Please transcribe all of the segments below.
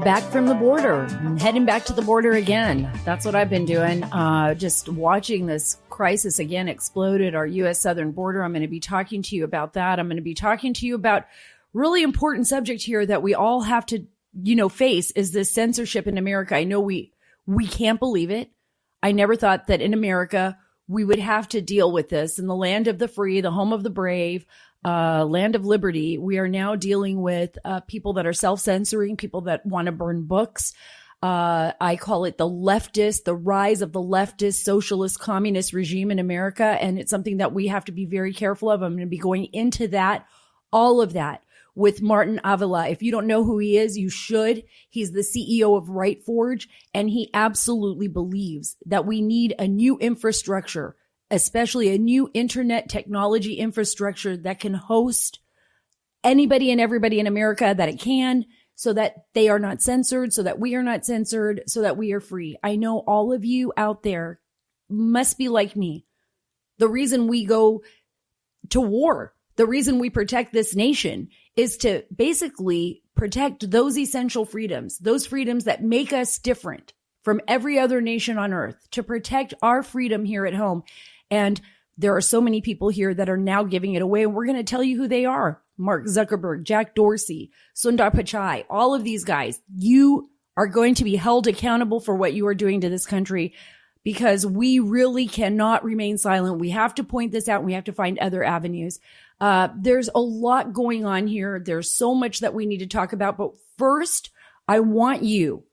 back from the border, heading back to the border again. That's what I've been doing. Just watching this crisis again explode at our U.S. southern border. I'm going to be talking to you about that. I'm going to be talking to you about really important subject here that we all have to, face is this censorship in America. I know we can't believe it. I never thought that in America we would have to deal with this. In the land of the free, the home of the brave, land of liberty, we are now dealing with people that are self-censoring, people that want to burn books. I call it the rise of the leftist, socialist, communist regime in America. And it's something that we have to be very careful of. I'm going to be going into that, all of that, with Martin Avila. If you don't know who he is, you should. He's the CEO of RightForge, and he absolutely believes that we need a new infrastructure, especially a new internet technology infrastructure that can host anybody and everybody in America that it can, so that they are not censored, so that we are not censored, so that we are free. I know all of you out there must be like me. The reason we go to war, the reason we protect this nation is to basically protect those essential freedoms, those freedoms that make us different from every other nation on earth, to protect our freedom here at home. And there are so many people here that are now giving it away, and we're going to tell you who they are. Mark Zuckerberg, Jack Dorsey, Sundar Pichai, all of these guys. You are going to be held accountable for what you are doing to this country, because we really cannot remain silent. We have to point this out. And we have to find other avenues. There's a lot going on here. There's so much that we need to talk about. But first, I want you,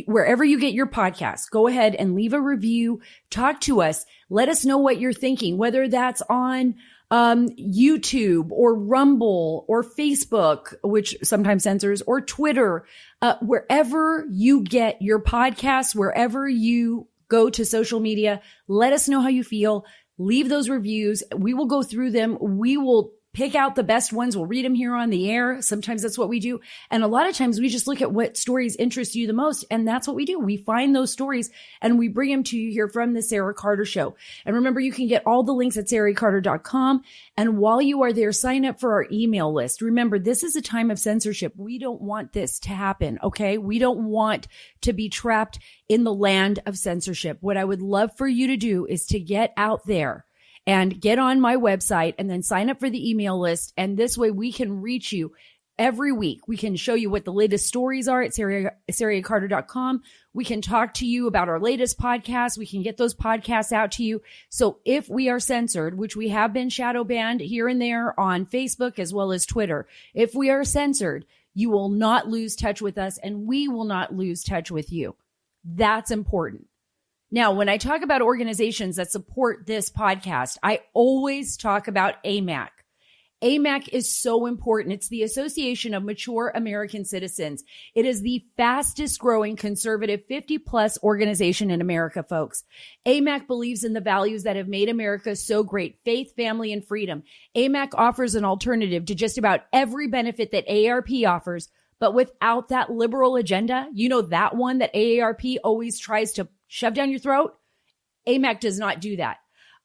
wherever you get your podcast, go ahead and leave a review. Talk to us. Let us know what you're thinking, whether that's on YouTube or Rumble or Facebook, which sometimes censors, or Twitter, wherever you get your podcasts, wherever you go to social media. Let us know how you feel. Leave those reviews. We will go through them. We will pick out the best ones. We'll read them here on the air. Sometimes that's what we do. And a lot of times we just look at what stories interest you the most. And that's what we do. We find those stories and we bring them to you here from the Sara Carter Show. And remember, you can get all the links at saracarter.com. And while you are there, sign up for our email list. Remember, this is a time of censorship. We don't want this to happen. Okay. We don't want to be trapped in the land of censorship. What I would love for you to do is to get out there and get on my website and then sign up for the email list. And this way we can reach you every week. We can show you what the latest stories are at saracarter.com. We can talk to you about our latest podcasts. We can get those podcasts out to you. So if we are censored, which we have been shadow banned here and there on Facebook as well as Twitter, if we are censored, you will not lose touch with us and we will not lose touch with you. That's important. Now, when I talk about organizations that support this podcast, I always talk about AMAC. AMAC is so important. It's the Association of Mature American Citizens. It is the fastest growing conservative 50-plus organization in America, folks. AMAC believes in the values that have made America so great: faith, family, and freedom. AMAC offers an alternative to just about every benefit that AARP offers, but without that liberal agenda. You know, that one that AARP always tries to shove down your throat? AMAC does not do that.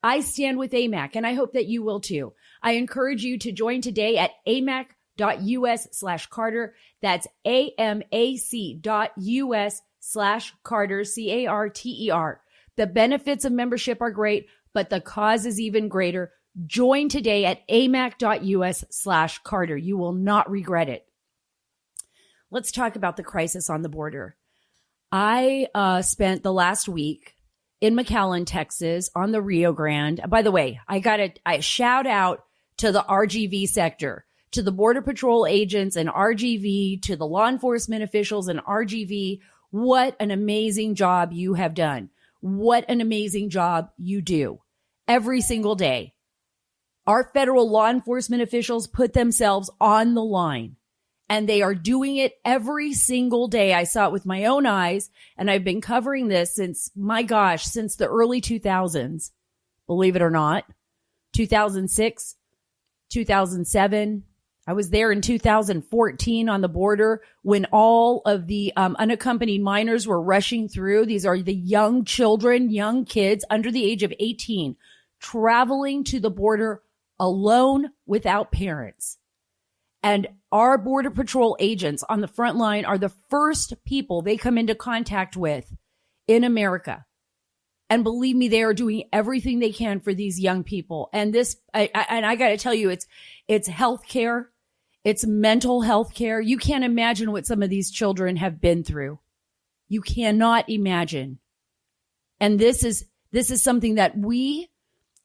I stand with AMAC, and I hope that you will too. I encourage you to join today at amac.us/Carter. That's amac.us/Carter, CARTER. The benefits of membership are great, but the cause is even greater. Join today at amac.us/Carter. You will not regret it. Let's talk about the crisis on the border. I spent the last week in McAllen, Texas, on the Rio Grande. By the way, I shout out to the RGV sector, to the Border Patrol agents and RGV, to the law enforcement officials and RGV. What an amazing job you have done. What an amazing job you do every single day. Our federal law enforcement officials put themselves on the line. And they are doing it every single day. I saw it with my own eyes, and I've been covering this since the early 2000s, believe it or not. 2006, 2007. I was there in 2014 on the border when all of the unaccompanied minors were rushing through. These are the young children, young kids under the age of 18, traveling to the border alone without parents. And our Border Patrol agents on the front line are the first people they come into contact with in America. And believe me, they are doing everything they can for these young people. And I got to tell you, it's healthcare. It's mental health care. You can't imagine what some of these children have been through. You cannot imagine. And this is something that we,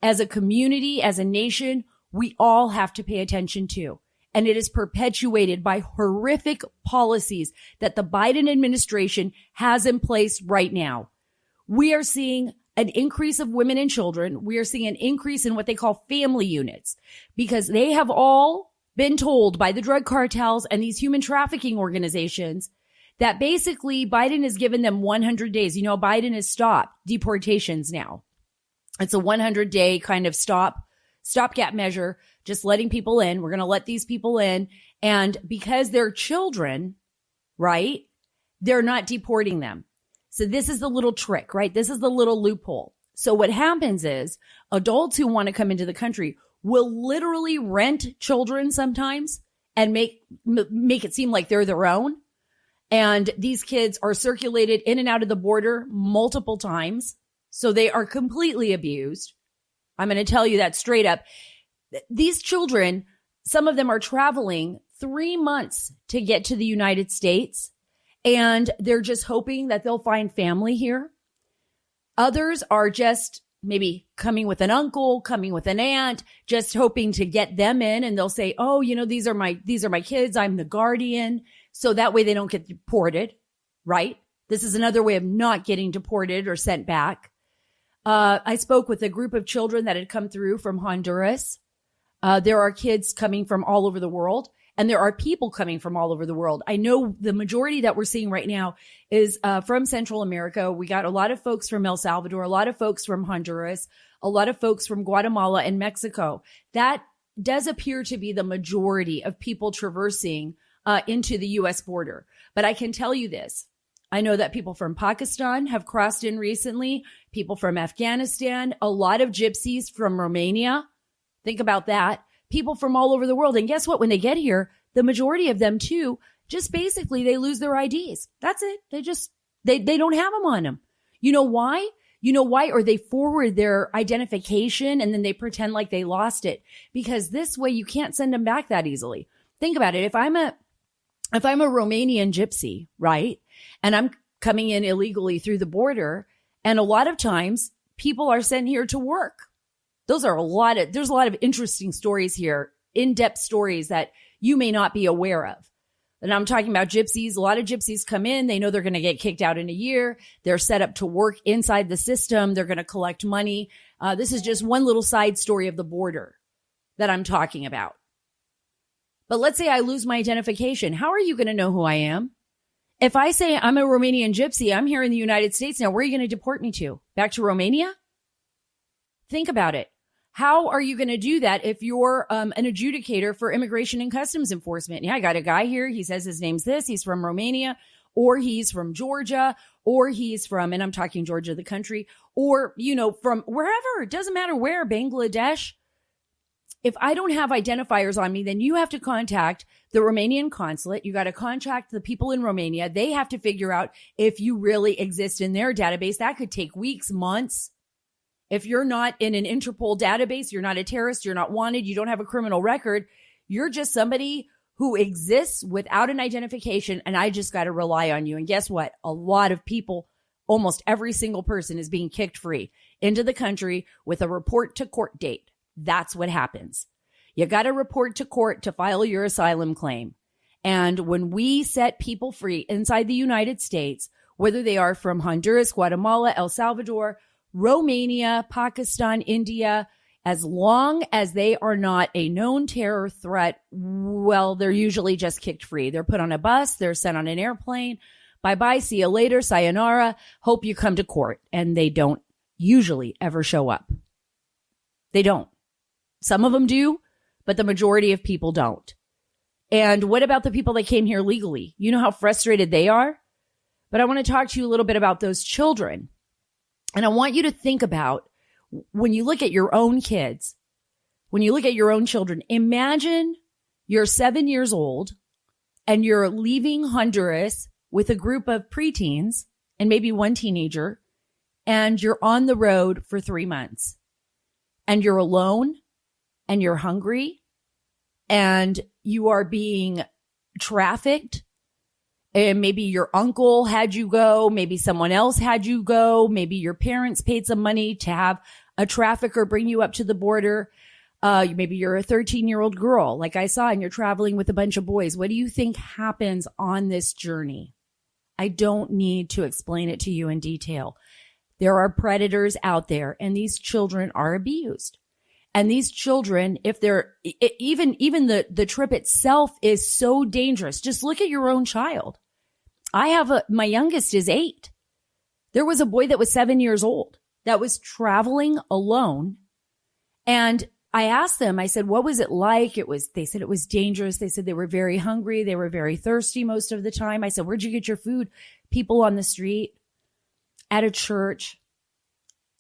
as a community, as a nation, we all have to pay attention to. And it is perpetuated by horrific policies that the Biden administration has in place right now. We are seeing an increase of women and children. We are seeing an increase in what they call family units because they have all been told by the drug cartels and these human trafficking organizations that basically Biden has given them 100 days. You know, Biden has stopped deportations now. It's a 100-day kind of stopgap measure, just letting people in. We're going to let these people in. And because they're children, right, they're not deporting them. So this is the little trick, right? This is the little loophole. So what happens is adults who want to come into the country will literally rent children sometimes and make it seem like they're their own. And these kids are circulated in and out of the border multiple times. So they are completely abused. I'm going to tell you that straight up. These children, some of them are traveling 3 months to get to the United States, and they're just hoping that they'll find family here. Others are just maybe coming with an uncle, coming with an aunt, just hoping to get them in, and they'll say, oh, you know, these are my kids. I'm the guardian. So that way they don't get deported, right? This is another way of not getting deported or sent back. I spoke with a group of children that had come through from Honduras. There are kids coming from all over the world, and there are people coming from all over the world. I know the majority that we're seeing right now is from Central America. We got a lot of folks from El Salvador, a lot of folks from Honduras, a lot of folks from Guatemala and Mexico. That does appear to be the majority of people traversing into the U.S. border. But I can tell you this. I know that people from Pakistan have crossed in recently, people from Afghanistan, a lot of gypsies from Romania. Think about that. People from all over the world. And guess what? When they get here, the majority of them too, just basically they lose their IDs. That's it. They don't have them on them. You know why? Or they forward their identification and then they pretend like they lost it, because this way you can't send them back that easily. Think about it. If I'm a Romanian gypsy, right? And I'm coming in illegally through the border, and a lot of times people are sent here to work. There's a lot of interesting stories here, in-depth stories that you may not be aware of. And I'm talking about gypsies. A lot of gypsies come in. They know they're going to get kicked out in a year. They're set up to work inside the system. They're going to collect money. This is just one little side story of the border that I'm talking about. But let's say I lose my identification. How are you going to know who I am? If I say I'm a Romanian gypsy, I'm here in the United States now, where are you going to deport me to? Back to Romania? Think about it. How are you going to do that if you're an adjudicator for Immigration and Customs Enforcement? Yeah, I got a guy here. He says his name's this. He's from Romania, or he's from Georgia, or he's from, and I'm talking Georgia, the country, or, from wherever. It doesn't matter where, Bangladesh. If I don't have identifiers on me, then you have to contact the Romanian consulate. You got to contact the people in Romania. They have to figure out if you really exist in their database. That could take weeks, months. If you're not in an Interpol database, you're not a terrorist, you're not wanted, you don't have a criminal record, you're just somebody who exists without an identification, and I just got to rely on you. And guess what? A lot of people, almost every single person, is being kicked free into the country with a report to court date. That's what happens. You got to report to court to file your asylum claim. And when we set people free inside the United States, whether they are from Honduras, Guatemala, El Salvador, Romania, Pakistan, India, as long as they are not a known terror threat, well, they're usually just kicked free. They're put on a bus. They're sent on an airplane. Bye-bye. See you later. Sayonara. Hope you come to court. And they don't usually ever show up. They don't. Some of them do, but the majority of people don't. And what about the people that came here legally? You know how frustrated they are? But I want to talk to you a little bit about those children. And I want you to think about, when you look at your own kids, when you look at your own children, imagine You're 7 years old and you're leaving Honduras with a group of preteens and maybe one teenager, and you're on the road for 3 months and you're alone and you're hungry and you are being trafficked. And maybe your uncle had you go. Maybe someone else had you go. Maybe your parents paid some money to have a trafficker bring you up to the border. Maybe you're a 13-year-old girl like I saw and you're traveling with a bunch of boys. What do you think happens on this journey? I don't need to explain it to you in detail. There are predators out there and these children are abused. And these children, if they're even the trip itself is so dangerous. Just look at your own child. My youngest is 8. There was a boy that was 7 years old that was traveling alone. And I asked them, I said, what was it like? They said it was dangerous. They said they were very hungry. They were very thirsty most of the time. I said, where'd you get your food? People on the street, at a church,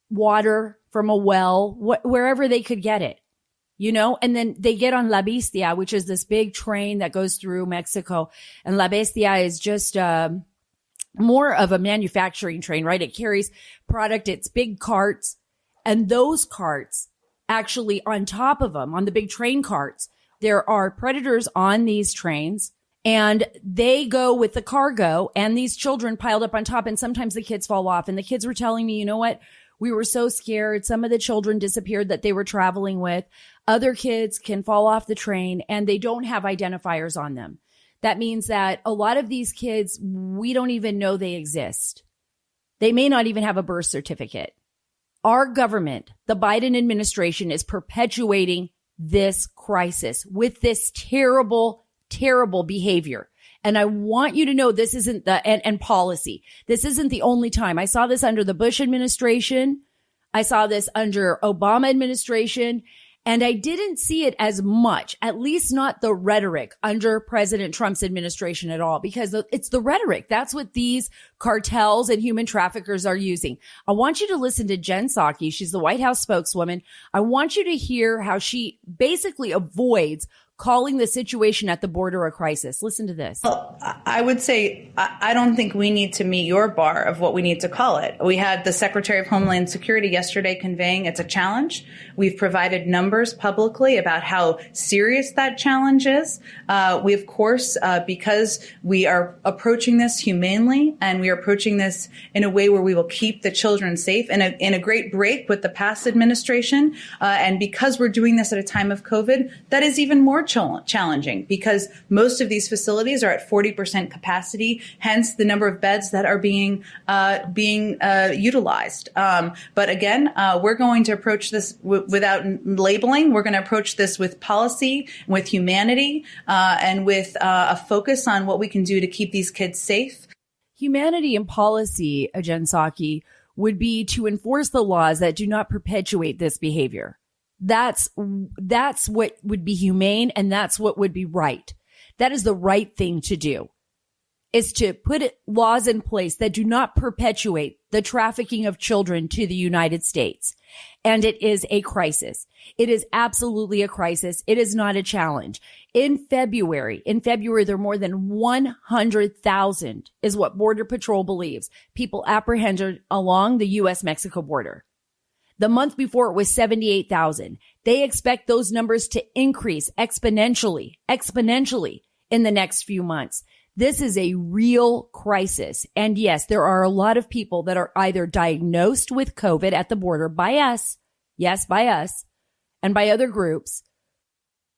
water from a well, wherever they could get it, and then they get on La Bestia, which is this big train that goes through Mexico. And La Bestia is just, more of a manufacturing train, right? It carries product. It's big carts, and those carts actually on top of them, on the big train carts, there are predators on these trains. And they go with the cargo and these children piled up on top. And sometimes the kids fall off. And the kids were telling me, you know what? We were so scared. Some of the children disappeared that they were traveling with. Other kids can fall off the train and they don't have identifiers on them. That means that a lot of these kids, we don't even know they exist. They may not even have a birth certificate. Our government, the Biden administration, is perpetuating this crisis with this terrible behavior. And I want you to know this isn't and policy. This isn't the only time. I saw this under the Bush administration. I saw this under Obama administration. And I didn't see it as much, at least not the rhetoric under President Trump's administration at all, because it's the rhetoric. That's what these cartels and human traffickers are using. I want you to listen to Jen Psaki. She's the White House spokeswoman. I want you to hear how she basically avoids calling the situation at the border a crisis. Listen to this. Well, I would say I don't think we need to meet your bar of what we need to call it. We had the Secretary of Homeland Security yesterday conveying it's a challenge. We've provided numbers publicly about how serious that challenge is. We, of course, because we are approaching this humanely and we are approaching this in a way where we will keep the children safe in a great break with the past administration. And because we're doing this at a time of COVID, that is even more challenging because most of these facilities are at 40% capacity, hence the number of beds that are being utilized. But again, we're going to approach this without labeling. We're going to approach this with policy, with humanity, and with a focus on what we can do to keep these kids safe. Humanity and policy, Jen Psaki, would be to enforce the laws that do not perpetuate this behavior. That's what would be humane and that's what would be right. That is the right thing to do, is to put laws in place that do not perpetuate the trafficking of children to the United States. And it is a crisis. It is absolutely a crisis. It is not a challenge. In February, there are more than 100,000 is what Border Patrol believes people apprehended along the U.S.-Mexico border. The month before it was 78,000. They expect those numbers to increase exponentially in the next few months. This is a real crisis. And yes, there are a lot of people that are either diagnosed with COVID at the border by us, and by other groups,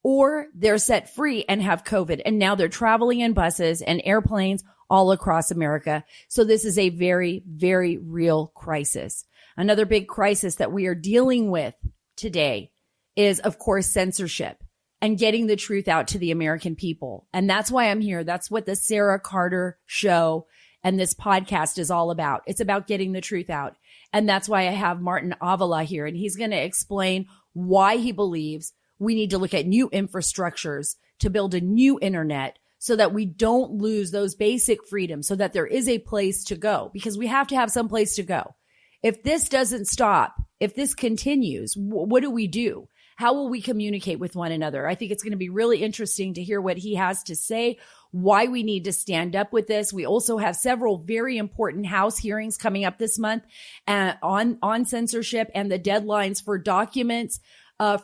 or they're set free and have COVID. And now they're traveling in buses and airplanes all across America. So this is a very, very real crisis. Another big crisis that we are dealing with today is, of course, censorship and getting the truth out to the American people. And that's why I'm here. That's what the Sara Carter show and this podcast is all about. It's about getting the truth out. And that's why I have Martin Avila here. And he's going to explain why he believes we need to look at new infrastructures to build a new internet so that we don't lose those basic freedoms, so that there is a place to go, because we have to have some place to go. If this doesn't stop, if this continues, what do we do? How will we communicate with one another? I think it's going to be really interesting to hear what he has to say, why we need to stand up with this. We also have several very important House hearings coming up this month on censorship and the deadlines for documents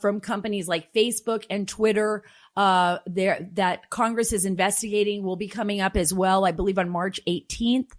from companies like Facebook and Twitter that Congress is investigating will be coming up as well, I believe on March 18th.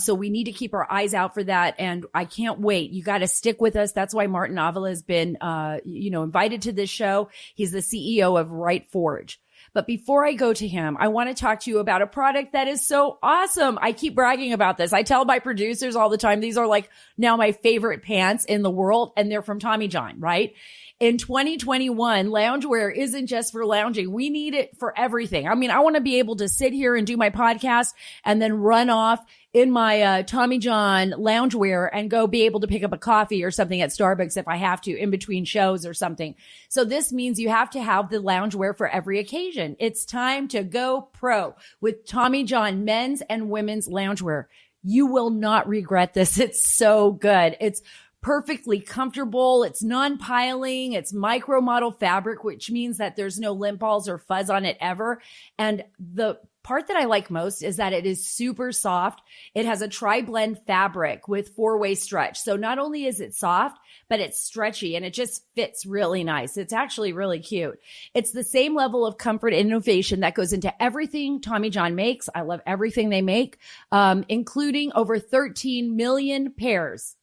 So we need to keep our eyes out for that. And I can't wait. You got to stick with us. That's why Martin Avila has been, invited to this show. He's the CEO of Right Forge. But before I go to him, I want to talk to you about a product that is so awesome. I keep bragging about this. I tell my producers all the time, these are like now my favorite pants in the world, and they're from Tommy John, right? In 2021, loungewear isn't just for lounging. We need it for everything. I mean, I want to be able to sit here and do my podcast and then run off in my Tommy John loungewear and go be able to pick up a coffee or something at Starbucks if I have to in between shows or something. So this means you have to have the loungewear for every occasion. It's time to go pro with Tommy John men's and women's loungewear. You will not regret this. It's so good. It's perfectly comfortable. It's non-piling. It's micro model fabric, which means that there's no lint balls or fuzz on it ever. And the part that I like most is that it is super soft. It has a tri-blend fabric with 4-way stretch. So not only is it soft, but it's stretchy and it just fits really nice. It's actually really cute. It's the same level of comfort and innovation that goes into everything Tommy John makes. I love everything they make, including over 13 million pairs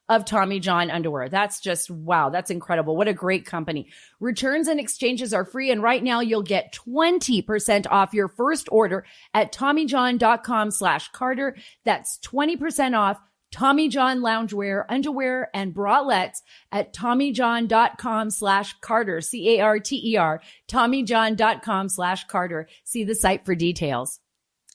of Tommy John underwear. That's just, wow. That's incredible. What a great company. Returns and exchanges are free. And right now you'll get 20% off your first order at TommyJohn.com/Carter. That's 20% off Tommy John loungewear, underwear, and bralettes at TommyJohn.com/Carter, CARTER, TommyJohn.com/Carter. See the site for details.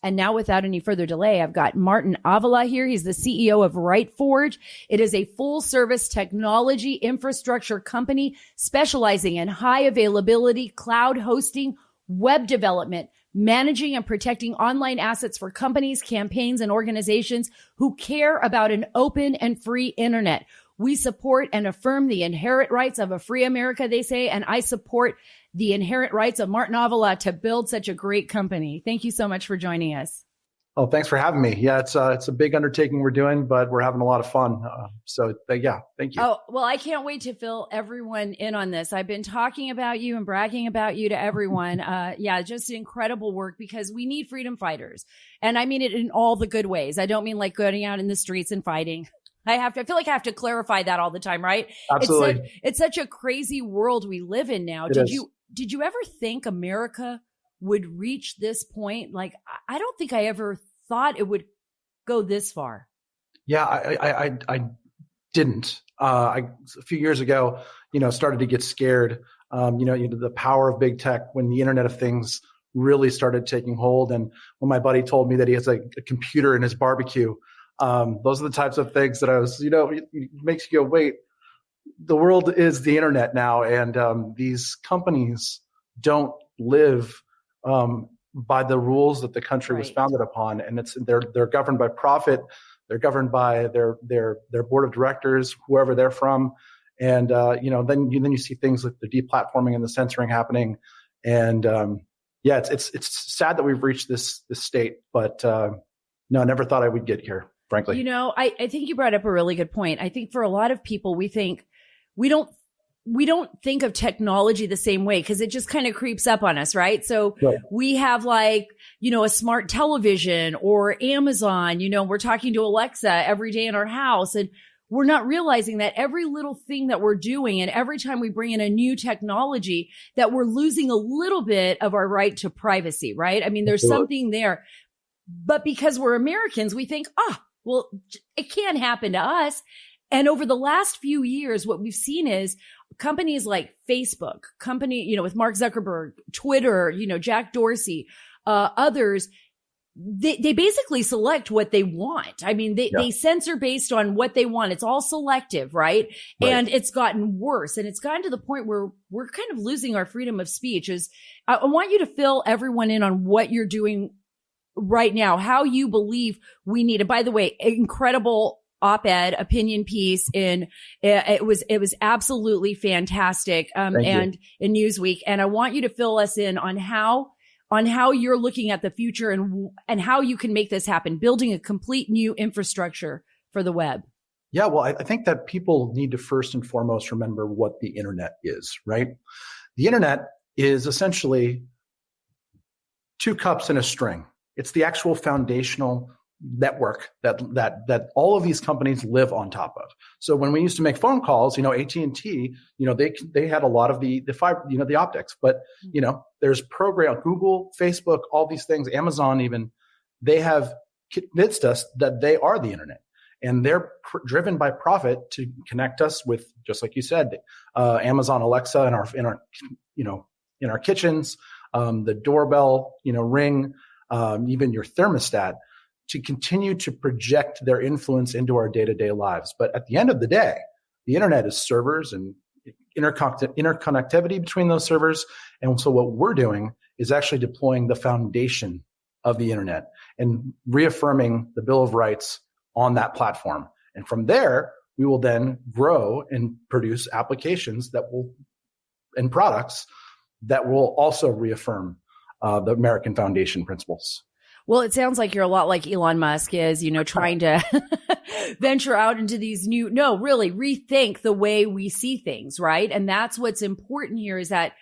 And now, without any further delay, I've got Martin Avila here. He's the CEO of Right Forge. It is a full-service technology infrastructure company specializing in high availability cloud hosting, web development, managing and protecting online assets for companies, campaigns, and organizations who care about an open and free internet. We support and affirm the inherent rights of a free America, they say, and I support the inherent rights of Martin Avila to build such a great company. Thank you so much for joining us. Oh, thanks for having me. Yeah, it's a big undertaking we're doing, but we're having a lot of fun. Thank you. Oh, well, I can't wait to fill everyone in on this. I've been talking about you and bragging about you to everyone. Just incredible work because we need freedom fighters. And I mean it in all the good ways. I don't mean like going out in the streets and fighting. I feel like I have to clarify that all the time, right? Absolutely. It's such a crazy world we live in now. Did you ever think America would reach this point? Like, I don't think I ever thought it would go this far. Yeah, I didn't. A few years ago, started to get scared. The power of big tech when the Internet of Things really started taking hold. And when my buddy told me that he has a computer in his barbecue, those are the types of things that I was, it makes you go, wait, the world is the internet now. And these companies don't live by the rules that the country was founded upon. And they're governed by profit. They're governed by their board of directors, whoever they're from. And, then you see things like the deplatforming and the censoring happening. And, it's sad that we've reached this state, but, no, I never thought I would get here, frankly. I think you brought up a really good point. I think for a lot of people, we don't think of technology the same way because it just kind of creeps up on us, right? So we have a smart television or Amazon, we're talking to Alexa every day in our house and we're not realizing that every little thing that we're doing and every time we bring in a new technology that we're losing a little bit of our right to privacy, right? I mean, there's something there. But because we're Americans, we think, it can't happen to us. And over the last few years, what we've seen is companies like Facebook, with Mark Zuckerberg, Twitter, Jack Dorsey, others, they basically select what they want. I mean, they censor based on what they want. It's all selective, right? And it's gotten worse. And it's gotten to the point where we're kind of losing our freedom of speech. I want you to fill everyone in on what you're doing right now, how you believe we need. And by the way, incredible op-ed opinion piece it was absolutely fantastic, and in Newsweek. And I want you to fill us in on how you're looking at the future and how you can make this happen, building a complete new infrastructure for the web. Yeah, well, I think that people need to first and foremost remember what the internet is, right? The internet is essentially two cups and a string. It's the actual foundational network that all of these companies live on top of. So when we used to make phone calls, AT&T, they had a lot of the fiber, the optics, but there's Google, Facebook, all these things, Amazon even, they have convinced us that they are the internet, and they're driven by profit to connect us with, just like you said, Amazon Alexa in our kitchens, the doorbell, Ring, even your thermostat, to continue to project their influence into our day-to-day lives. But at the end of the day, the internet is servers and interconnectivity between those servers. And so what we're doing is actually deploying the foundation of the internet and reaffirming the Bill of Rights on that platform. And from there, we will then grow and produce applications and products that will also reaffirm the American Foundation principles. Well, it sounds like you're a lot like Elon Musk is, trying to venture out into these really rethink the way we see things, right? And that's what's important here, is that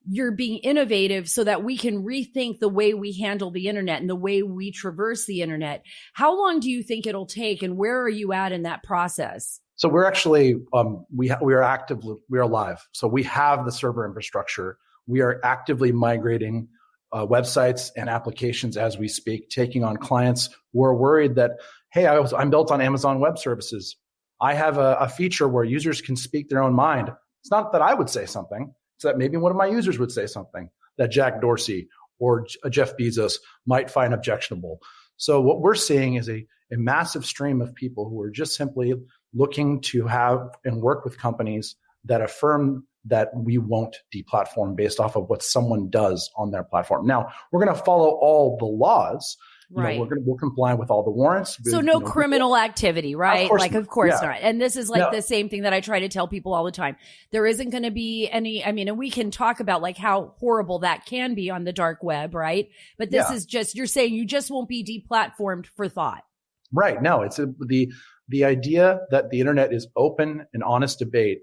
you're being innovative so that we can rethink the way we handle the internet and the way we traverse the internet. How long do you think it'll take, and where are you at in that process? So we're actually, we are active, we are live. So we have the server infrastructure. We are actively migrating websites and applications as we speak, taking on clients who are worried that, hey, I'm built on Amazon Web Services. I have a feature where users can speak their own mind. It's not that I would say something. It's that maybe one of my users would say something that Jack Dorsey or Jeff Bezos might find objectionable. So what we're seeing is a massive stream of people who are just simply looking to have and work with companies that affirm that we won't deplatform based off of what someone does on their platform. Now, we're going to follow all the laws. Right. We'll comply with all the warrants. So no criminal activity, right? Of course not. And this is the same thing that I try to tell people all the time. There isn't going to be any, and we can talk about how horrible that can be on the dark web, right? But this is just, you're saying you just won't be deplatformed for thought. Right. No, it's the idea that the internet is open and honest debate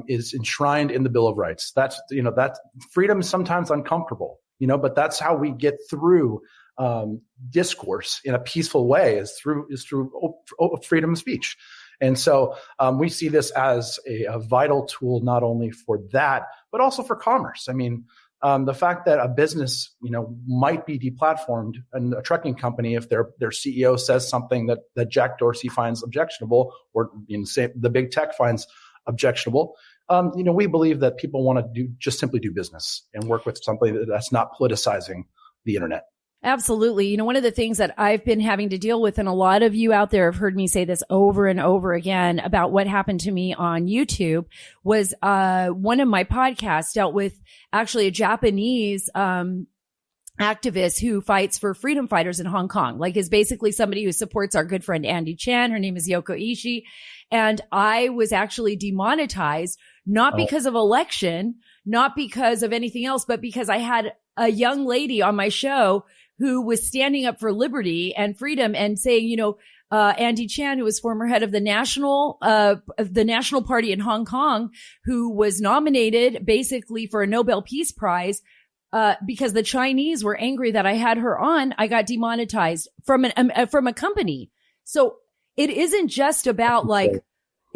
is enshrined in the Bill of Rights. That's, that freedom is sometimes uncomfortable, but that's how we get through discourse in a peaceful way is through freedom of speech. And so we see this as a vital tool, not only for that, but also for commerce. I mean, the fact that a business, might be deplatformed, and a trucking company, if their CEO says something that Jack Dorsey finds objectionable, or say the big tech finds objectionable, we believe that people want to simply do business and work with something that's not politicizing the internet. Absolutely. One of the things that I've been having to deal with, and a lot of you out there have heard me say this over and over again about what happened to me on YouTube, was one of my podcasts dealt with actually a Japanese activist who fights for freedom fighters in Hong Kong, is basically somebody who supports our good friend Andy Chan. Her name is Yoko Ishii. And I was actually demonetized, not because of election, not because of anything else, but because I had a young lady on my show who was standing up for liberty and freedom and saying, Andy Chan, who was former head of the National Party in Hong Kong, who was nominated basically for a Nobel Peace Prize, because the Chinese were angry that I had her on, I got demonetized from a company. So it isn't just about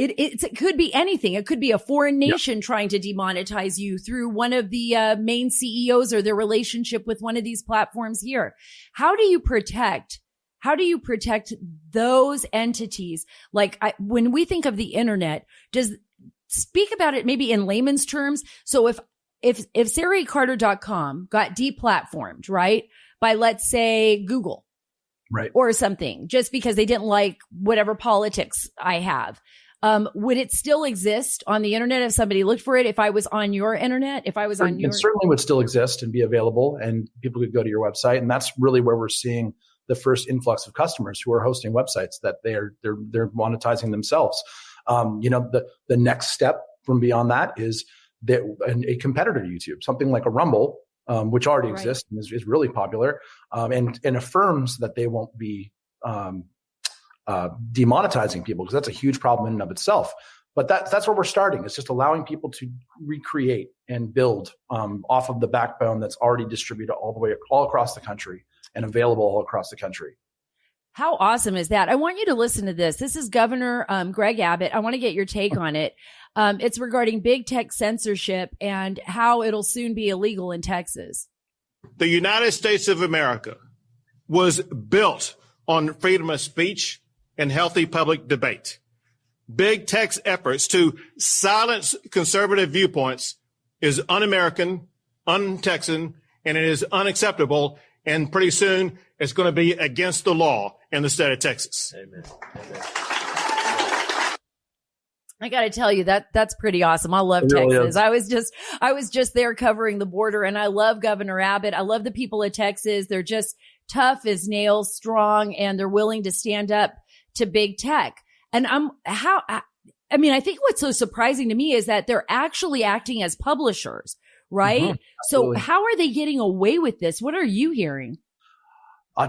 it could be anything. It could be a foreign nation trying to demonetize you through one of the main CEOs or their relationship with one of these platforms here. How do you protect those entities? When we think of the internet, speak about it maybe in layman's terms. So if SaraCarter.com got deplatformed, right, by, let's say, Google, right, or something, just because they didn't like whatever politics I have, would it still exist on the internet if somebody looked for it? If I was on your internet, it certainly would still exist and be available, and people could go to your website. And that's really where we're seeing the first influx of customers who are hosting websites that they're monetizing themselves. The next step from beyond that is that a competitor to YouTube, something like a Rumble, which already exists and is really popular, and affirms that they won't be demonetizing people, because that's a huge problem in and of itself. But that's where we're starting. It's just allowing people to recreate and build off of the backbone that's already distributed all across the country and available all across the country. How awesome is that? I want you to listen to this. This is Governor Greg Abbott. I want to get your take on it. It's regarding big tech censorship and how it'll soon be illegal in Texas. The United States of America was built on freedom of speech and healthy public debate. Big tech's efforts to silence conservative viewpoints is un-American, un-Texan, and it is unacceptable. And pretty soon it's going to be against the law in the state of Texas. Amen. I got to tell you, that's pretty awesome. I love Texas. I was just there covering the border, and I love Governor Abbott. I love the people of Texas. They're just tough as nails, strong, and they're willing to stand up to big tech. And I think what's so surprising to me is that they're actually acting as publishers, right? Mm-hmm. So how are they getting away with this? What are you hearing?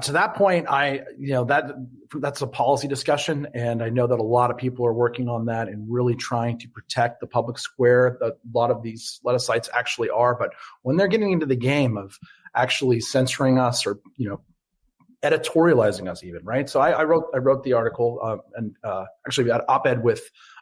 To that point, that's a policy discussion, and I know that a lot of people are working on that and really trying to protect the public square. A lot of sites actually are, but when they're getting into the game of actually censoring us or editorializing us, even, right? So I wrote the article and actually an op-ed with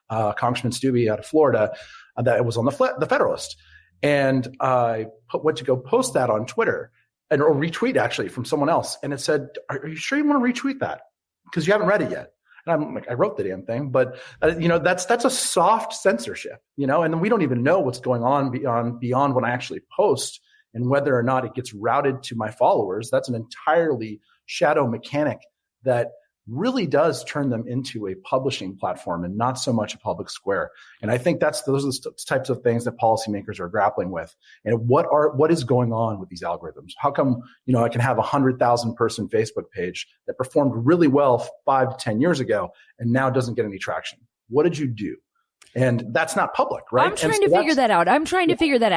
Congressman Stubbe out of Florida that it was on the Federalist, and I went to go post that on Twitter. Or retweet actually from someone else. And it said, are you sure you want to retweet that? Because you haven't read it yet. And I'm like, I wrote the damn thing, but that's a soft censorship, and then we don't even know what's going on beyond when I actually post and whether or not it gets routed to my followers. That's an entirely shadow mechanic that really does turn them into a publishing platform and not so much a public square. And I think those are the types of things that policymakers are grappling with. And what is going on with these algorithms? How come, I can have 100,000 person Facebook page that performed really well 5 to 10 years ago and now doesn't get any traction? What did you do? And that's not public, right? I'm trying to figure that out.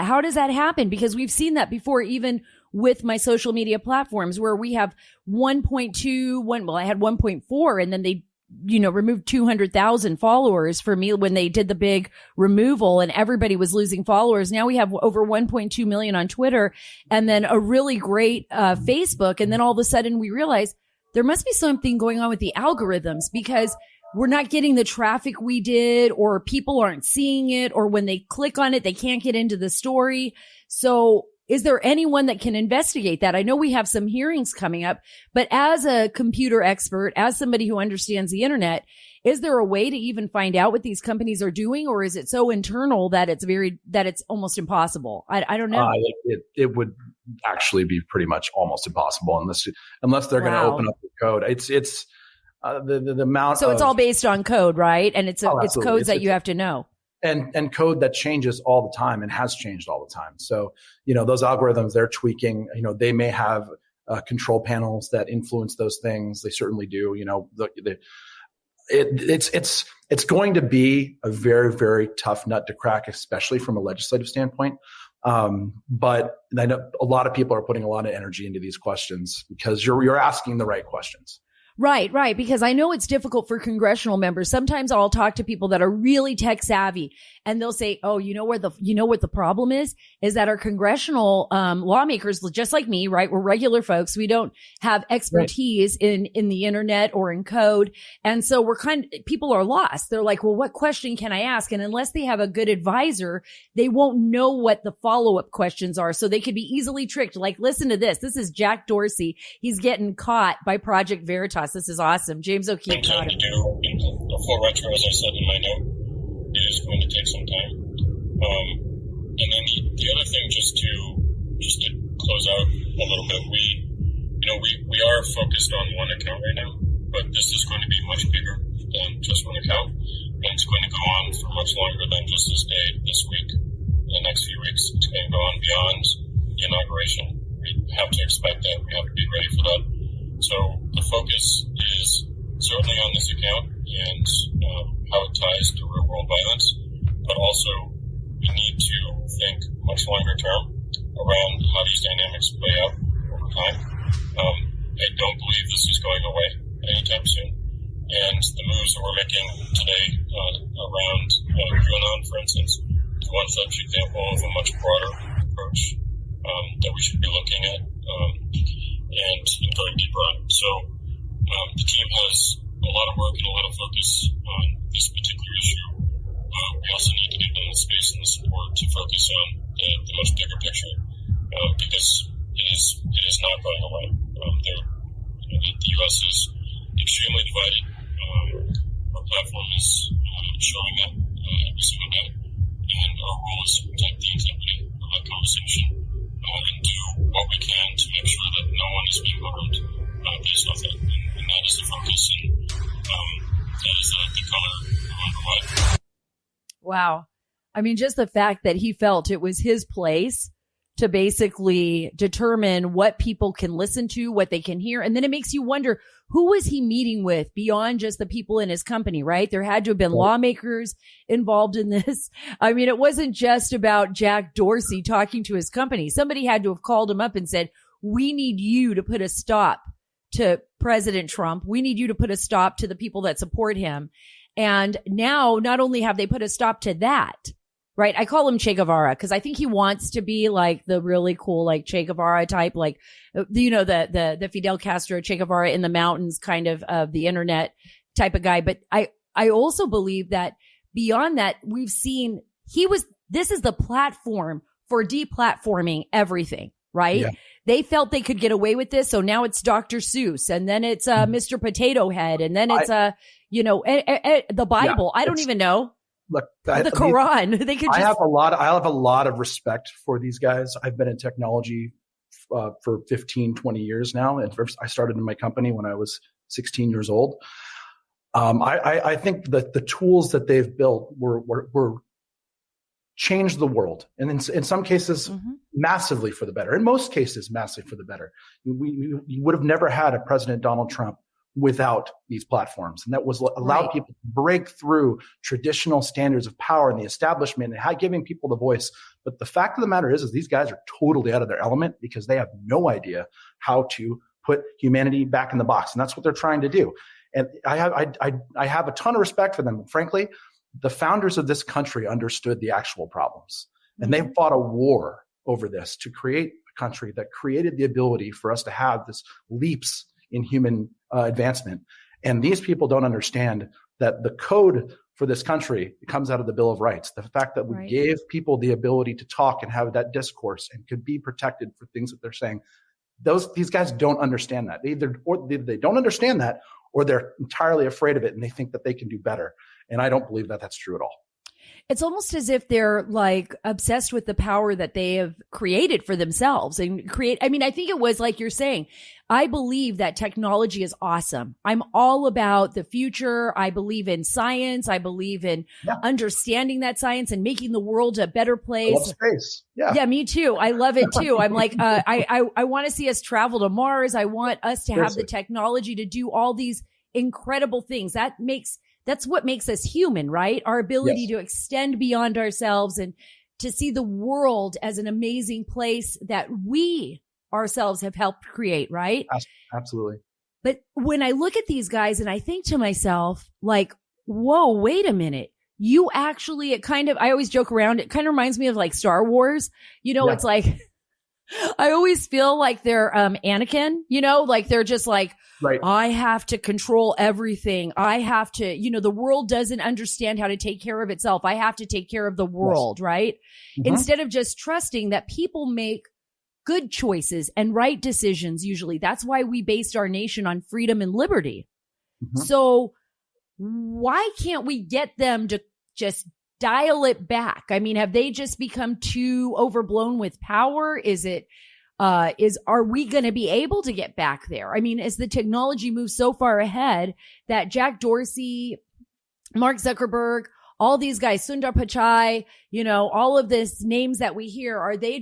How does that happen? Because we've seen that before, even with my social media platforms, where we have 1.2, I had 1.4, and then they, removed 200,000 followers for me when they did the big removal and everybody was losing followers. Now we have over 1.2 million on Twitter and then a really great Facebook. And then all of a sudden we realize there must be something going on with the algorithms, because we're not getting the traffic we did, or people aren't seeing it, or when they click on it, they can't get into the story. So is there anyone that can investigate that? I know we have some hearings coming up, but as a computer expert, as somebody who understands the internet, is there a way to even find out what these companies are doing, or is it so internal that it's almost impossible? I don't know. It would actually be pretty much almost impossible unless they're going to open up the code. It's the amount. So it's all based on code, right? And it's codes that you have to know. And code that changes all the time and has changed all the time. So, those algorithms, they're tweaking, they may have control panels that influence those things. They certainly do. It's going to be a very, very tough nut to crack, especially from a legislative standpoint. But I know a lot of people are putting a lot of energy into these questions because you're asking the right questions. Right. Because I know it's difficult for congressional members. Sometimes I'll talk to people that are really tech savvy and they'll say, oh, what the problem is that our congressional, lawmakers, just like me, right? We're regular folks. We don't have expertise in the internet or in code. And so people are lost. They're like, well, what question can I ask? And unless they have a good advisor, they won't know what the follow-up questions are. So they could be easily tricked. Like, listen to this. This is Jack Dorsey. He's getting caught by Project Veritas. This is awesome. James O'Keefe got him. The full retro, as I said in my note, it is going to take some time. And then the other thing, just to close out a little bit, we are focused on one account right now, but this is going to be much bigger than just one account, and it's going to go on for much longer than just this day, this week, the next few weeks. It's going to go on beyond the inauguration. We have to expect that. We have to be ready for that. So the focus is certainly on this account and how it ties to real world violence, but also we need to think much longer term around how these dynamics play out over time. I don't believe this is going away anytime soon. And the moves that we're making today around QAnon, for instance, is one such example of a much broader approach that we should be looking at and going deeper on. So the team has a lot of work and a lot of focus on this particular issue. We also need to give them the space and the support to focus on the much bigger picture because it is not going away. The U.S. is extremely divided. Our platform is showing that every single day, and our role is to protect the integrity of that conversation and do what we can to make sure that no one is being harmed based off that. And that is the focus, and that is the color of our life. Wow. I mean, just the fact that he felt it was his place to basically determine what people can listen to, what they can hear. And then it makes you wonder, who was he meeting with beyond just the people in his company, right? There had to have been lawmakers involved in this. I mean, it wasn't just about Jack Dorsey talking to his company. Somebody had to have called him up and said, we need you to put a stop to President Trump. We need you to put a stop to the people that support him. And now not only have they put a stop to that, right? I call him Che Guevara because I think he wants to be like the really cool, like Che Guevara type, like, you know, the Fidel Castro, Che Guevara in the mountains kind of the internet type of guy. But I also believe that beyond that, we've seen this is the platform for deplatforming everything, right? Yeah. They felt they could get away with this. So now it's Dr. Seuss and then it's Mr. Potato Head and then it's the Bible. Yeah, I don't even know. Look, the Quran. They could. I have a lot of respect for these guys. I've been in technology for 15, 20 years now. And first, I started in my company when I was 16 years old. I think that the tools that they've built were changed the world, and in some cases, massively for the better. In most cases, massively for the better. We would have never had a President Donald Trump without these platforms. And that was allowed people to break through traditional standards of power in the establishment and giving people the voice. But the fact of the matter is these guys are totally out of their element because they have no idea how to put humanity back in the box. And that's what they're trying to do. And I have a ton of respect for them. Frankly, the founders of this country understood the actual problems. And they fought a war over this to create a country that created the ability for us to have this leaps in human advancement. And these people don't understand that the code for this country comes out of the Bill of Rights. The fact that we gave people the ability to talk and have that discourse and could be protected for things that they're saying. These guys don't understand that. Either they don't understand that or they're entirely afraid of it and they think that they can do better. And I don't believe that that's true at all. It's almost as if they're like obsessed with the power that they have created for themselves and I think it was like you're saying, I believe that technology is awesome. I'm all about the future. I believe in science. I believe in understanding that science and making the world a better place. I love space. Yeah, me too. I love it too. I'm like, I want to see us travel to Mars. I want us to have the technology to do all these incredible things. That's what makes us human, right? Our ability to extend beyond ourselves and to see the world as an amazing place that we ourselves have helped create, right? Absolutely. But when I look at these guys and I think to myself, like, whoa, wait a minute. You actually, I always joke around. It kind of reminds me of like Star Wars. It's like, I always feel like they're Anakin, like they're just like, I have to control everything. I have to, the world doesn't understand how to take care of itself. I have to take care of the world, right? Instead of just trusting that people make good choices and right decisions usually. That's why we based our nation on freedom and liberty. So why can't we get them to just dial it back? I mean, have they just become too overblown with power? Are we going to be able to get back there? I mean, as the technology moves so far ahead that Jack Dorsey, Mark Zuckerberg, all these guys, Sundar Pichai, all of this names that we hear, are they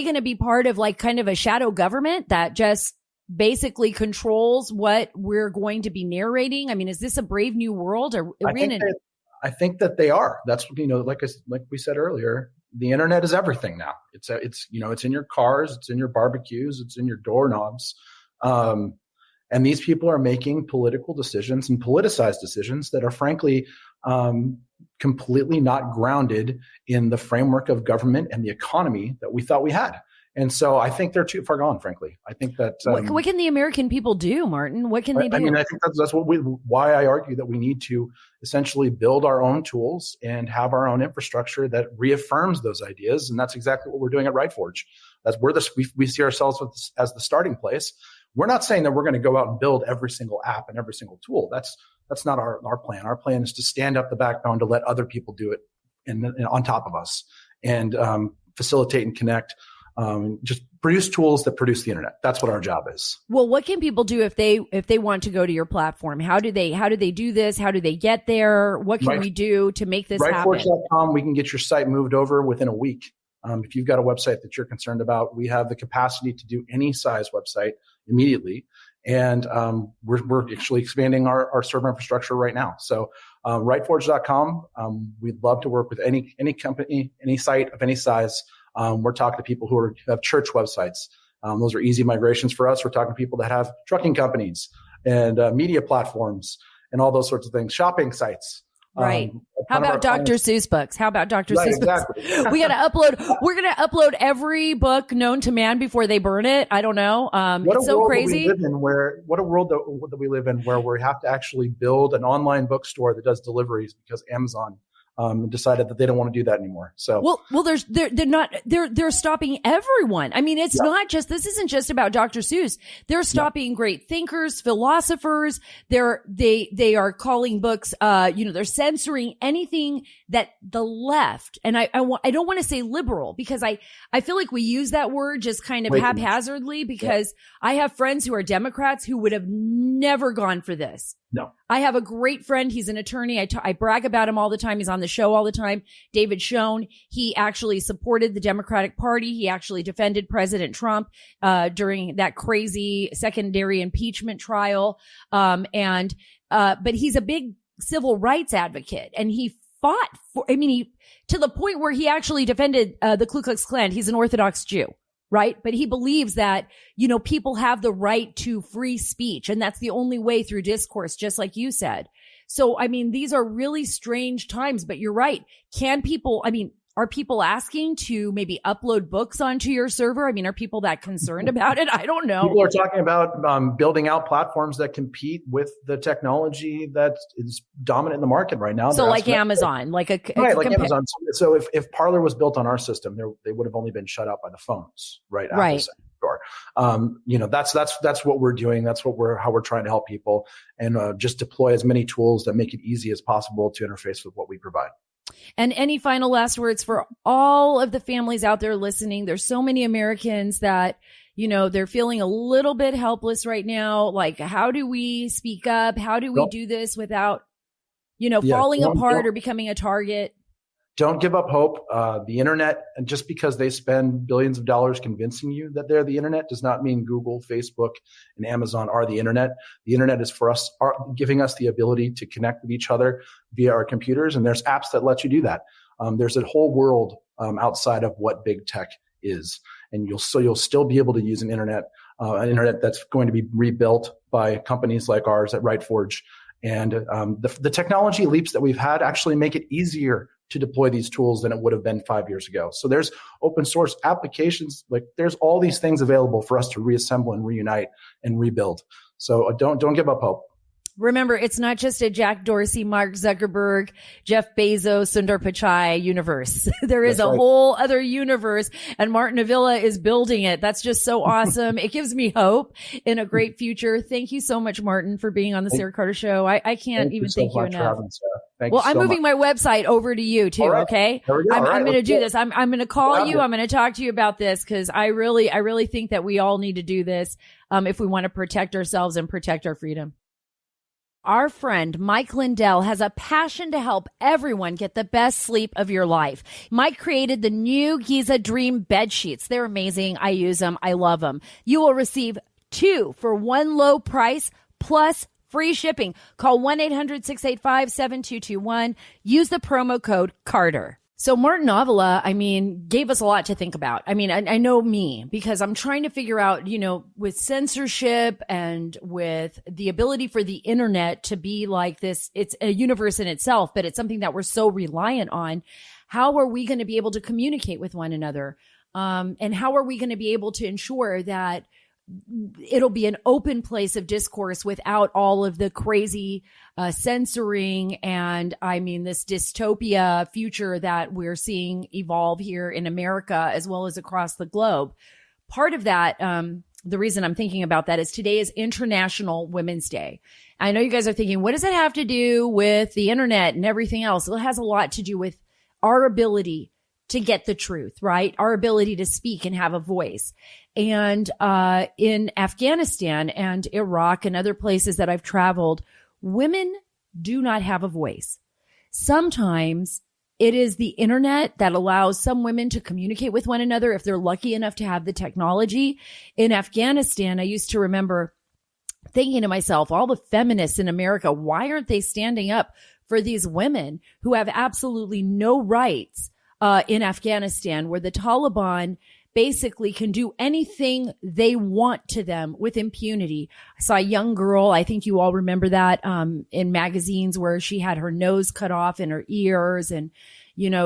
going to be part of like kind of a shadow government that just basically controls what we're going to be narrating? I mean, is this a brave new world? I think that they are. That's, like we said earlier, the internet is everything now. It's in your cars, it's in your barbecues, it's in your doorknobs. And these people are making political decisions and politicized decisions that are frankly completely not grounded in the framework of government and the economy that we thought we had. And so I think they're too far gone, frankly. I think that what can the American people do, Martin? What can they do? I mean, I think that's why I argue that we need to essentially build our own tools and have our own infrastructure that reaffirms those ideas. And that's exactly what we're doing at RightForge. That's where we see ourselves as the starting place. We're not saying that we're going to go out and build every single app and every single tool. That's not our plan. Our plan is to stand up the backbone to let other people do it and on top of us and facilitate and connect. Just produce tools that produce the internet. That's what our job is. Well, what can people do if they want to go to your platform? How do they do this? How do they get there? What can we do to make this happen? Rightforge.com, we can get your site moved over within a week. If you've got a website that you're concerned about, we have the capacity to do any size website immediately. And we're actually expanding our server infrastructure right now. So rightforge.com, we'd love to work with any company, any site of any size. We're talking to people who have church websites. Those are easy migrations for us. We're talking to people that have trucking companies and media platforms and all those sorts of things, shopping sites. Right. How about Dr. Seuss books? How about Dr. Seuss books? Exactly. We're going to upload every book known to man before they burn it. I don't know. It's so crazy. What a world that we live in where we have to actually build an online bookstore that does deliveries because Amazon decided that they don't want to do that anymore. So they're stopping everyone. I mean, this isn't just about Dr. Seuss. They're stopping great thinkers, philosophers. They are calling books, they're censoring anything that the left, and I don't want to say liberal because I feel like we use that word just kind of haphazardly because I have friends who are Democrats who would have never gone for this. No. I have a great friend. He's an attorney. I brag about him all the time. He's on the show all the time. David Schoen. He actually supported the Democratic Party. He actually defended President Trump during that crazy secondary impeachment trial. But he's a big civil rights advocate, and he fought to the point where he actually defended the Ku Klux Klan. He's an Orthodox Jew. Right. But he believes that, people have the right to free speech. And that's the only way through discourse, just like you said. So, these are really strange times, but you're right. Are people asking to maybe upload books onto your server? Are people that concerned about it? I don't know. People are talking about building out platforms that compete with the technology that is dominant in the market right now. So like Amazon, like Amazon. So if Parler was built on our system, they would have only been shut out by the phones, right? Right. That's what we're doing. That's how we're trying to help people and just deploy as many tools that make it easy as possible to interface with what we provide. And any final last words for all of the families out there listening? There's so many Americans that, they're feeling a little bit helpless right now. Like, how do we speak up? How do we do this without, falling apart or becoming a target? Don't give up hope. The internet, and just because they spend billions of dollars convincing you that they're the internet does not mean Google, Facebook, and Amazon are the internet. The internet is for us, giving us the ability to connect with each other via our computers. And there's apps that let you do that. There's a whole world outside of what big tech is. And you'll still be able to use an internet that's going to be rebuilt by companies like ours at RightForge. And the technology leaps that we've had actually make it easier to deploy these tools than it would have been 5 years ago. So there's open source applications, there's all these things available for us to reassemble and reunite and rebuild. So don't give up hope. Remember, it's not just a Jack Dorsey, Mark Zuckerberg, Jeff Bezos, Sundar Pichai universe. There is a whole other universe, and Martin Avila is building it. That's just so awesome. It gives me hope in a great future. Thank you so much, Martin, for being on the Sarah Carter Show. I can't even thank you enough. Well, I'm moving my website over to you too. Right. Okay. I'm going to do this. I'm going to call you. I'm going to talk to you about this because I really think that we all need to do this if we want to protect ourselves and protect our freedom. Our friend Mike Lindell has a passion to help everyone get the best sleep of your life. Mike created the new Giza Dream bed sheets. They're amazing. I use them. I love them. You will receive 2 for one low price plus free shipping. Call 1-800-685-7221. Use the promo code Carter. So Martin Avila, gave us a lot to think about. I know me, because I'm trying to figure out, with censorship and with the ability for the internet to be like this, it's a universe in itself, but it's something that we're so reliant on. How are we going to be able to communicate with one another? And how are we going to be able to ensure that it'll be an open place of discourse without all of the crazy censoring and this dystopia future that we're seeing evolve here in America as well as across the globe. Part of that, the reason I'm thinking about that is today is International Women's Day. I know you guys are thinking, what does it have to do with the internet and everything else? Well, it has a lot to do with our ability to get the truth, right? Our ability to speak and have a voice. And in Afghanistan and Iraq and other places that I've traveled, women do not have a voice. Sometimes it is the internet that allows some women to communicate with one another if they're lucky enough to have the technology. In Afghanistan, I used to remember thinking to myself, all the feminists in America, why aren't they standing up for these women who have absolutely no rights in Afghanistan, where the Taliban basically can do anything they want to them with impunity? I saw a young girl, I think you all remember that, in magazines, where she had her nose cut off and her ears, and,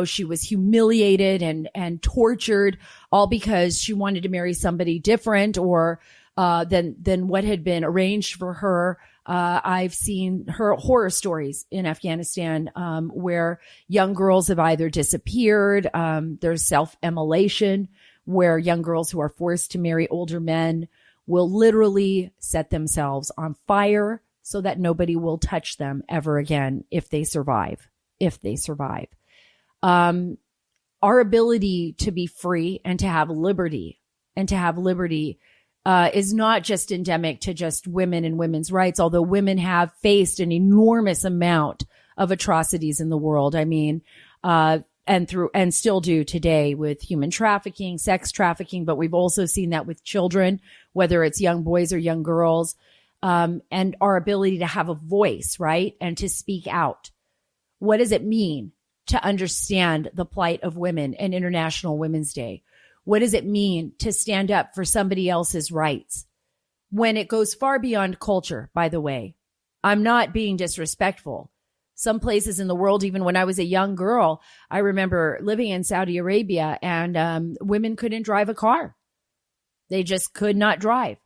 she was humiliated and tortured, all because she wanted to marry somebody different or than what had been arranged for her. I've seen her horror stories in Afghanistan, where young girls have either disappeared. There's self-immolation, where young girls who are forced to marry older men will literally set themselves on fire so that nobody will touch them ever again if they survive. Our ability to be free and to have liberty is not just endemic to just women and women's rights, although women have faced an enormous amount of atrocities in the world. And still do today with human trafficking, sex trafficking, but we've also seen that with children, whether it's young boys or young girls, and our ability to have a voice, right? And to speak out. What does it mean to understand the plight of women and International Women's Day? What does it mean to stand up for somebody else's rights? When it goes far beyond culture, by the way. I'm not being disrespectful. Some places in the world, even when I was a young girl, I remember living in Saudi Arabia, and women couldn't drive a car. They just could not drive.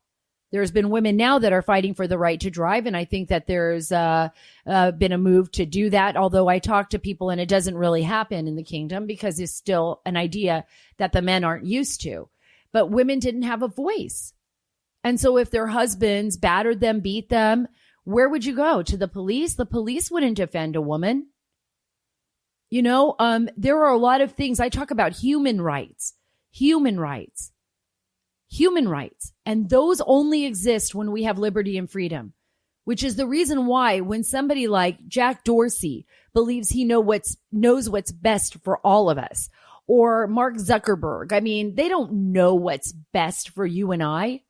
There's been women now that are fighting for the right to drive, and I think that there's been a move to do that, although I talk to people and it doesn't really happen in the kingdom because it's still an idea that the men aren't used to. But women didn't have a voice. And so if their husbands battered them, beat them, where would you go? To the police? The police wouldn't defend a woman. There are a lot of things. I talk about human rights. And those only exist when we have liberty and freedom, which is the reason why when somebody like Jack Dorsey believes he knows what's best for all of us, or Mark Zuckerberg, they don't know what's best for you and I.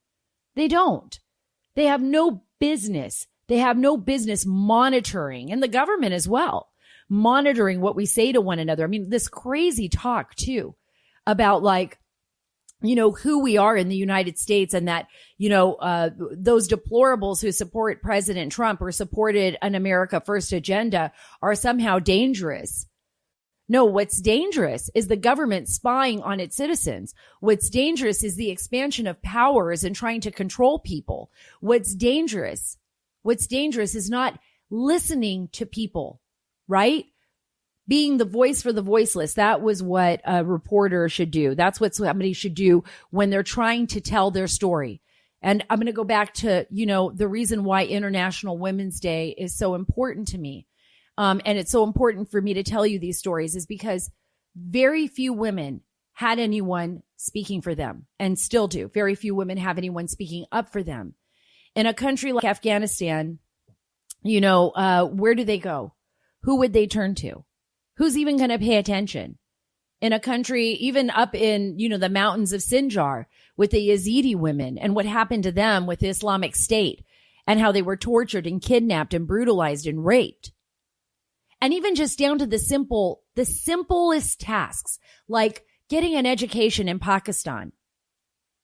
They don't. They have no business. They have no business monitoring, and the government as well, monitoring what we say to one another. This crazy talk too about who we are in the United States, and that, those deplorables who support President Trump or supported an America First agenda are somehow dangerous. No, what's dangerous is the government spying on its citizens. What's dangerous is the expansion of powers and trying to control people. What's dangerous is not listening to people, right? Being the voice for the voiceless. That was what a reporter should do. That's what somebody should do when they're trying to tell their story. And I'm going to go back to, the reason why International Women's Day is so important to me. And it's so important for me to tell you these stories is because very few women had anyone speaking for them, and still do. Very few women have anyone speaking up for them. In a country like Afghanistan, where do they go? Who would they turn to? Who's even going to pay attention? in a country, even up in, the mountains of Sinjar with the Yazidi women and what happened to them with the Islamic State and how they were tortured and kidnapped and brutalized and raped. And even just down to the simplest tasks, like getting an education in Pakistan,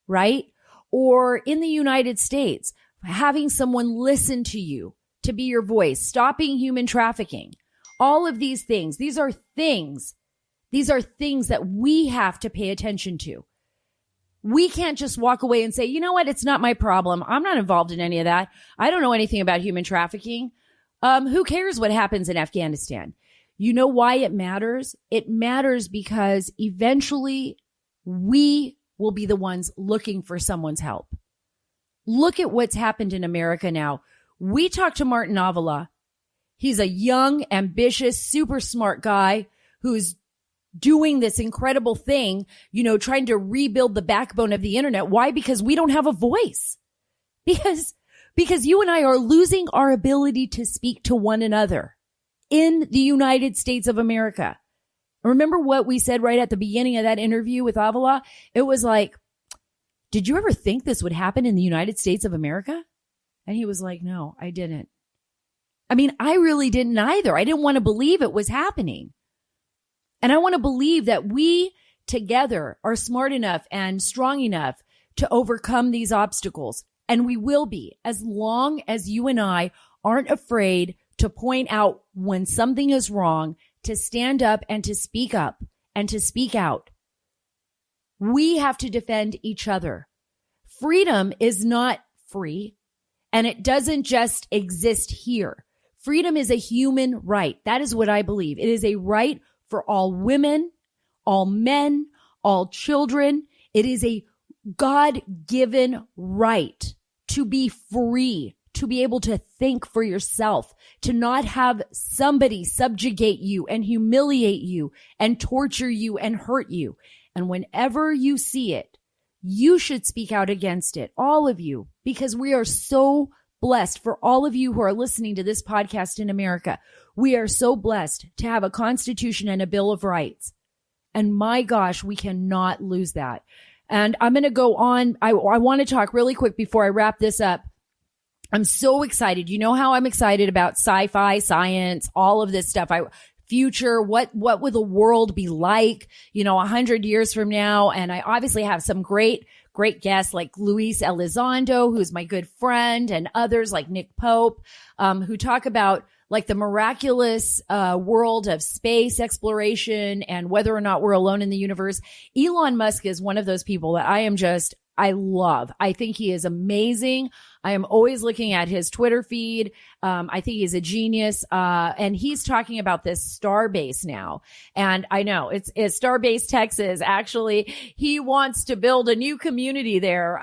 right? Or in the United States, having someone listen to you, to be your voice, stopping human trafficking. All of these things, these are things that we have to pay attention to. We can't just walk away and say, you know what? It's not my problem. I'm not involved in any of that. I don't know anything about human trafficking. Who cares what happens in Afghanistan? You know why it matters? It matters because eventually we will be the ones looking for someone's help. Look at what's happened in America now. We talked to Martin Avila. He's a young, ambitious, super smart guy who's doing this incredible thing, trying to rebuild the backbone of the internet. Why? Because we don't have a voice. Because you and I are losing our ability to speak to one another in the United States of America. Remember what we said right at the beginning of that interview with Avila? It was like, did you ever think this would happen in the United States of America? And he was like, no, I didn't. I mean, I really didn't either. I didn't want to believe it was happening. And I want to believe that we together are smart enough and strong enough to overcome these obstacles. And we will be, as long as you and I aren't afraid to point out when something is wrong, to stand up and to speak up and to speak out. We have to defend each other. Freedom is not free, and it doesn't just exist here. Freedom is a human right. That is what I believe. It is a right for all women, all men, all children. It is a God-given right to be free, to be able to think for yourself, to not have somebody subjugate you and humiliate you and torture you and hurt you. And whenever you see it, you should speak out against it, all of you, because we are so blessed. For all of you who are listening to this podcast in America, we are so blessed to have a Constitution and a Bill of Rights. And my gosh, we cannot lose that. And I'm going to go on. I want to talk really quick before I wrap this up. I'm so excited. You know how I'm excited about sci-fi, science, all of this stuff. Future, what would the world be like, 100 years from now? And I obviously have some great guests like Luis Elizondo, who's my good friend, and others like Nick Pope, who talk about like the miraculous world of space exploration and whether or not we're alone in the universe. Elon Musk is one of those people that I love. I think he is amazing. I am always looking at his Twitter feed. I think he's a genius. And he's talking about this Starbase now. And I know it's Starbase, Texas. Actually, he wants to build a new community there.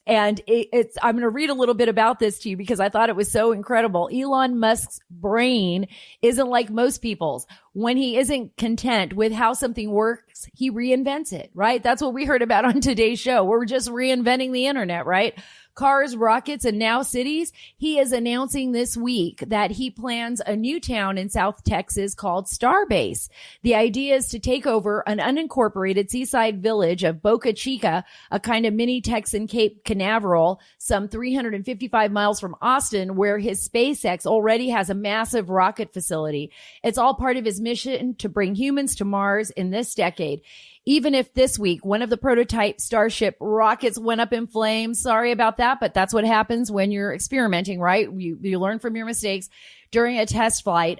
And I'm going to read a little bit about this to you because I thought it was so incredible. Elon Musk's brain isn't like most people's. When he isn't content with how something works, he reinvents it, right? That's what we heard about on today's show. We're just reinventing the internet, right? Cars, rockets, and now cities. He is announcing this week that he plans a new town in South Texas called Starbase. The idea is to take over an unincorporated seaside village of Boca Chica, a kind of mini Texan Cape Canaveral, some 355 miles from Austin, where his SpaceX already has a massive rocket facility. It's all part of his mission to bring humans to Mars in this decade. Even if this week, one of the prototype Starship rockets went up in flames. Sorry about that, but that's what happens when you're experimenting, right? You learn from your mistakes. During a test flight,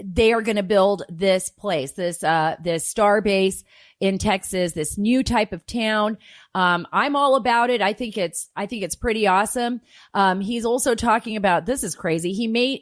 they are going to build this place, this Starbase in Texas, this new type of town. I'm all about it. I think it's pretty awesome. He's also talking about, this is crazy. He may,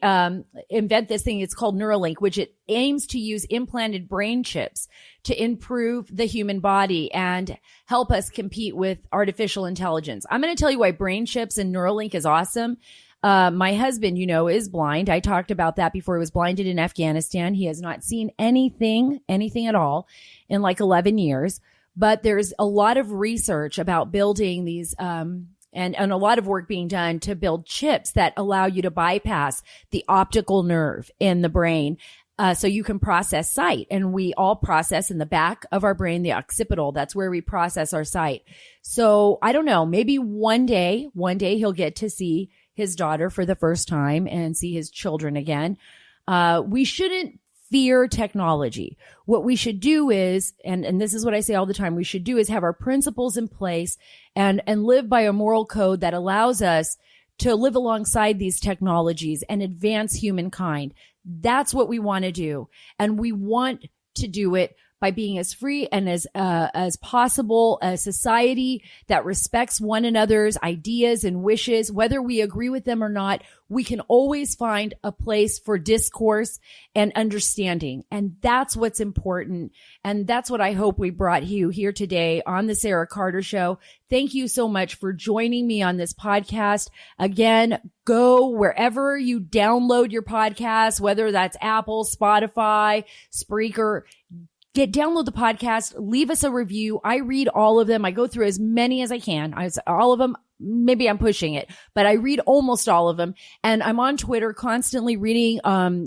invent this thing. It's called Neuralink, which it aims to use implanted brain chips to improve the human body and help us compete with artificial intelligence. I'm going to tell you why brain chips and Neuralink is awesome. My husband, is blind. I talked about that before. He was blinded in Afghanistan. He has not seen anything at all in like 11 years. But there's a lot of research about building these, and a lot of work being done to build chips that allow you to bypass the optical nerve in the brain. So you can process sight, and we all process in the back of our brain, the occipital. That's where we process our sight. So I don't know, maybe one day he'll get to see his daughter for the first time and see his children again. We shouldn't fear technology. What we should do is, and this is what I say all the time, we should do is have our principles in place and live by a moral code that allows us to live alongside these technologies and advance humankind. That's what we want to do. And we want to do it by being as free and as possible, a society that respects one another's ideas and wishes. Whether we agree with them or not, we can always find a place for discourse and understanding. And that's what's important. And that's what I hope we brought you here today on the Sara Carter Show. Thank you so much for joining me on this podcast. Again, go wherever you download your podcast, whether that's Apple, Spotify, Spreaker. Download the podcast, leave us a review. I read all of them. I go through as many as I can. All of them, maybe I'm pushing it, but I read almost all of them. And I'm on Twitter constantly reading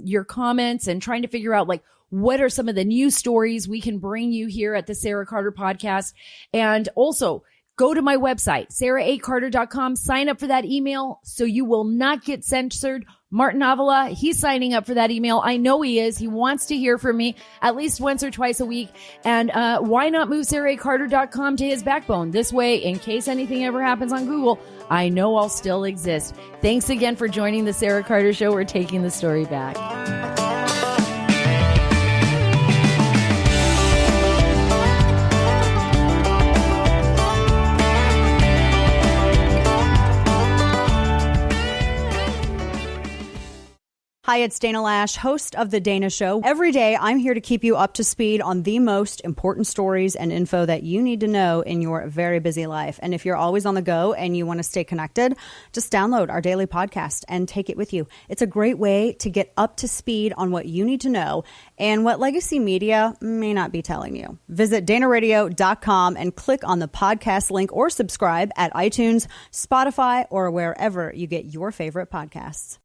your comments and trying to figure out like what are some of the news stories we can bring you here at the Sara Carter Podcast. And also, go to my website, saracarter.com, sign up for that email so you will not get censored. Martin Avila, he's signing up for that email. I know he is. He wants to hear from me at least once or twice a week. And why not move saracarter.com to his backbone? This way, in case anything ever happens on Google, I know I'll still exist. Thanks again for joining the Sara Carter Show. We're taking the story back. Hi, it's Dana Lash, host of The Dana Show. Every day, I'm here to keep you up to speed on the most important stories and info that you need to know in your very busy life. And if you're always on the go and you want to stay connected, just download our daily podcast and take it with you. It's a great way to get up to speed on what you need to know and what legacy media may not be telling you. Visit danaradio.com and click on the podcast link or subscribe at iTunes, Spotify, or wherever you get your favorite podcasts.